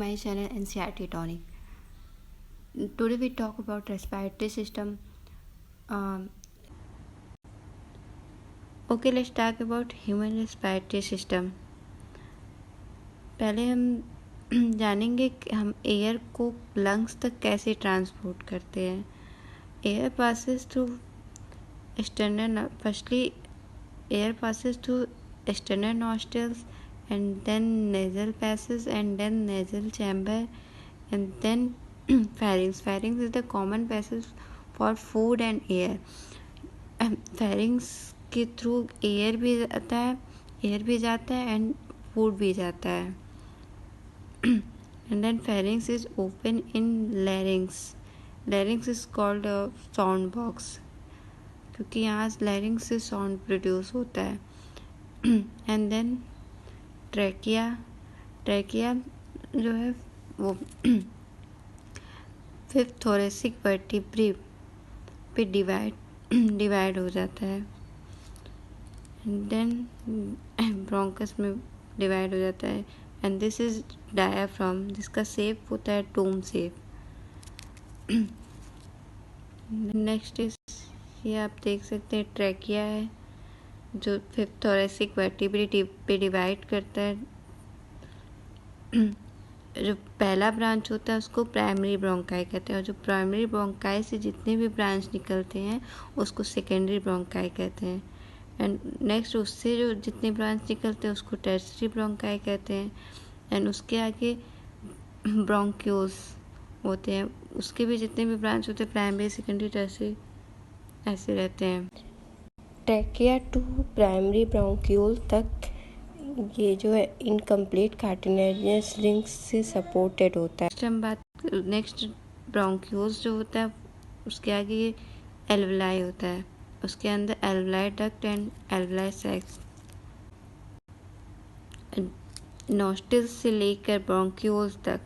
My channel NCRT Tonic. Today we talk about respiratory system. Um, okay, let's talk about human respiratory system. पहले हम जानेंगे कि हम air को lungs तक कैसे ट्रांसपोर्ट करते हैं. Air passes through external nostrils, and then nasal passages, and then nasal chamber, and then pharynx. Pharynx is the common passage for food and air. pharynx के थ्रू एयर भी जाता है and food भी जाता है. and then pharynx is open in larynx. larynx is called a sound box क्योंकि यहाँ larynx से साउंड प्रोड्यूस होता है. एंड देन ट्रैकिया जो है वो फिफ्थ थोरेसिक वर्टिब्रे पे डिवाइड हो जाता है. देन ब्रोंकस में डिवाइड हो जाता है. एंड दिस इज डायाफ्राम जिसका शेप होता है डोम शेप. नेक्स्ट इज ये आप देख सकते हैं ट्रैकिया है जो फिफ्थ थोरेसिक वर्टिब्रे पे डिवाइड करता है. जो पहला ब्रांच होता है उसको प्राइमरी ब्रोंकाई कहते हैं और जो प्राइमरी ब्रोंकाई से जितने भी ब्रांच निकलते हैं उसको सेकेंडरी ब्रोंकाई कहते हैं. एंड नेक्स्ट उससे जो जितने ब्रांच निकलते हैं उसको टर्सरी ब्रोंकाई कहते हैं. एंड उसके आगे ब्रोंक्यूल्स होते हैं, उसके भी जितने भी ब्रांच होते हैं प्राइमरी सेकेंडरी टर्सरी ऐसे रहते हैं. ट्रैकिया टू प्राइमरी ब्रोंक्यूल तक ये जो है इनकम्प्लीट कार्टिलेजिनस रिंग्स से सपोर्टेड होता है. नेक्स्ट ब्रोंक्यूल्स जो होता है उसके आगे ये एल्वलाई होता है, उसके अंदर alveoli duct and alveoli sacs. Nostrils से लेकर ब्रोंक्यूल्स तक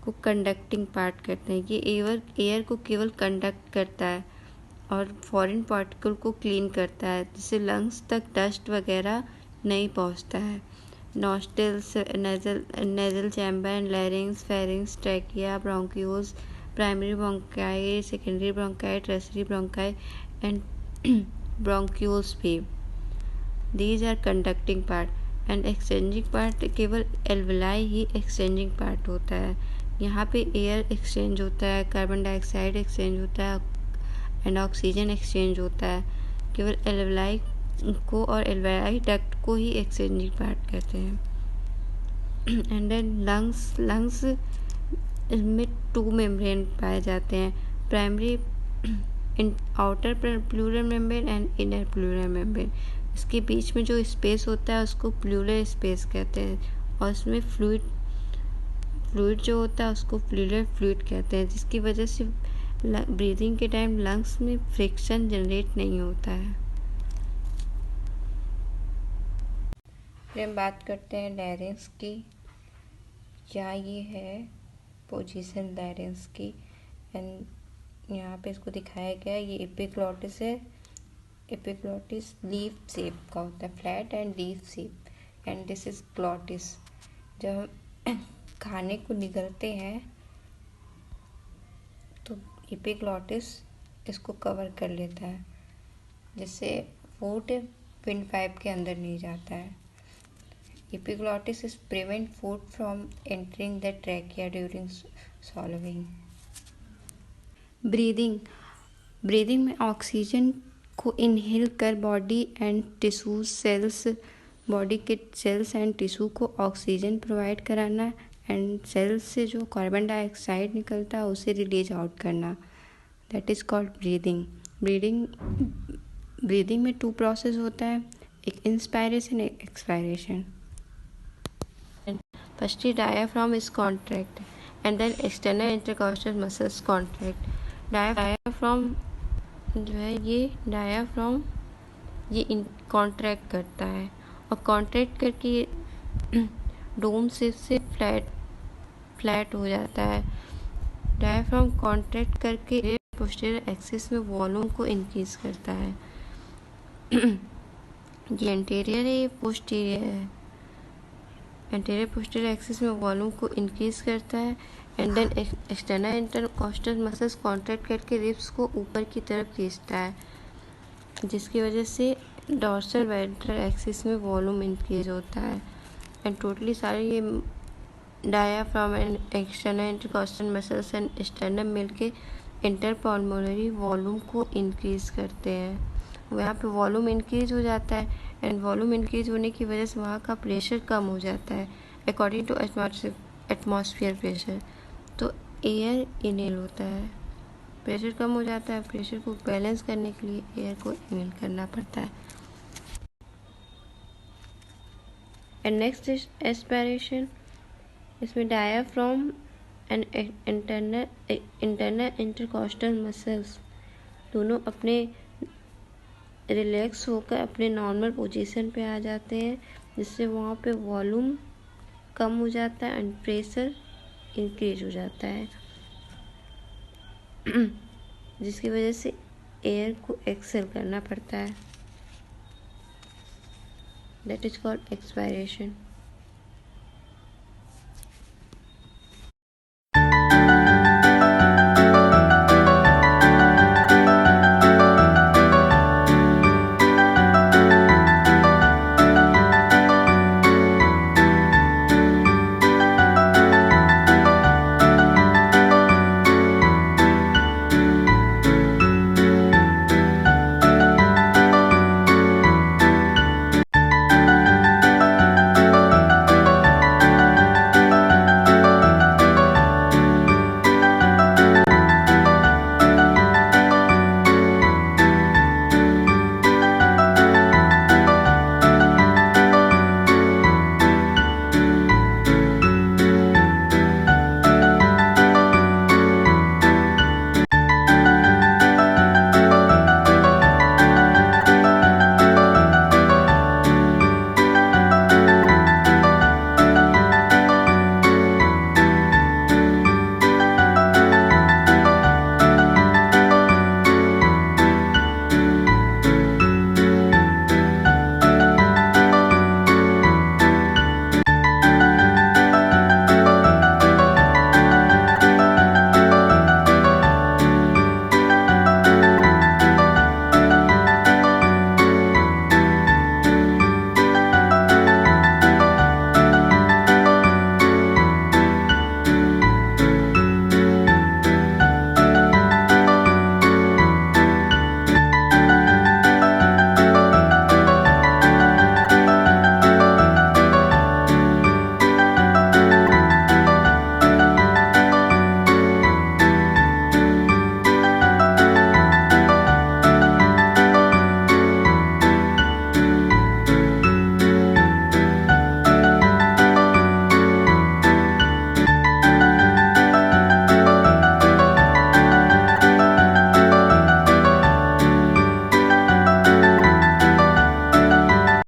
को कंडक्टिंग पार्ट करते हैं. ये एयर को केवल कंडक्ट करता है और फॉरेन पार्टिकल को क्लीन करता है जिससे लंग्स तक डस्ट वगैरह नहीं पहुंचता है. Nostrils, nasal chamber and larynx, pharynx, trachea, bronchioles, primary bronchi, secondary bronchi, tertiary bronchi and bronchioles भी. These are conducting part and exchanging part केवल एल्वलाई ही एक्सचेंजिंग पार्ट होता है. यहाँ पे एयर एक्सचेंज होता है, कार्बन डाइऑक्साइड एक्सचेंज होता है एंड ऑक्सीजन एक्सचेंज होता है. केवल एल्वलाई को और एल्वलाई डक्ट को ही एक्सचेंजिंग पार्ट कहते हैं. एंड देन लंग्स में टू मेम्ब्रेन पाए जाते हैं, primary outer pleural membrane and inner pleural membrane. इसके बीच में जो स्पेस होता है उसको प्लूरल स्पेस कहते हैं और उसमें फ्लूइड जो होता है उसको प्लूरल फ्लूइड कहते हैं, जिसकी वजह से ब्रीदिंग के टाइम लंग्स में फ्रिक्शन जनरेट नहीं होता है. फिर हम बात करते हैं लैरिंग्स की. यहाँ ये है पोजीशन लैरिंग्स की एंड यहाँ पे इसको दिखाया गया है. ये एपिग्लॉटिस है. एपिग्लॉटिस लीफ शेप का होता है, flat and leaf shape. And this is glottis. जब हम खाने को निगलते हैं तो एपिग्लॉटिस इसको कवर कर लेता है जिससे फूड विंड पाइप के अंदर नहीं जाता है. Epiglottis is prevent food from entering the trachea during swallowing. Breathing में ऑक्सीजन को इनहेल कर बॉडी के सेल्स एंड टिश्यू को ऑक्सीजन प्रोवाइड कराना एंड सेल्स से जो कार्बन डाइऑक्साइड निकलता है उसे रिलीज आउट करना. That is called breathing. Breathing में टू प्रोसेस होता है, एक इंस्पायरेशन एक expiration. Firstly diaphragm is contract and then external intercostal muscles contract. Diaphragm जो है ये कॉन्ट्रैक्ट करता है और कॉन्ट्रैक्ट करके ये डोम शेप से फ्लैट हो जाता है. डायाफ्राम कॉन्ट्रैक्ट करके पोस्टीरियर एक्सिस में वॉल्यूम को इंक्रीज करता है. ये एंटीरियर है, ये पोस्टीरियर है. एंटीरियर पोस्टीरियर एक्सिस में वॉल्यूम को इंक्रीज करता है and then external intercostal muscles contract करके रिब्स को ऊपर की तरफ खींचता है, जिसकी वजह से डॉर्सल वेंट्रल एक्सिस में वॉल्यूम इंक्रीज होता है। एंड टोटली सारे ये diaphragm and external intercostal muscles and sternum मिलके इंटरपल्मोनरी वॉल्यूम को इंक्रीज करते हैं। यहाँ पे वॉल्यूम इंक्रीज हो जाता है एंड वॉल्यूम इंक्रीज होने की वजह से वहाँ का प्रेशर कम हो जाता है अकॉर्डिंग टू एटमॉस्फेयर प्रेशर। तो एयर इनहेल होता है, प्रेशर कम हो जाता है, प्रेशर को बैलेंस करने के लिए एयर को इनहेल करना पड़ता है। एंड नेक्स्ट एस्पिरेशन, इसमें diaphragm and internal intercostal muscles दोनों अपने रिलैक्स होकर अपने नॉर्मल पोजीशन पे आ जाते हैं, जिससे वहाँ पे वॉल्यूम कम हो जाता है एंड प्रेशर इंक्रीज हो जाता है जिसकी वजह से एयर को एक्सेल करना पड़ता है। That is called expiration.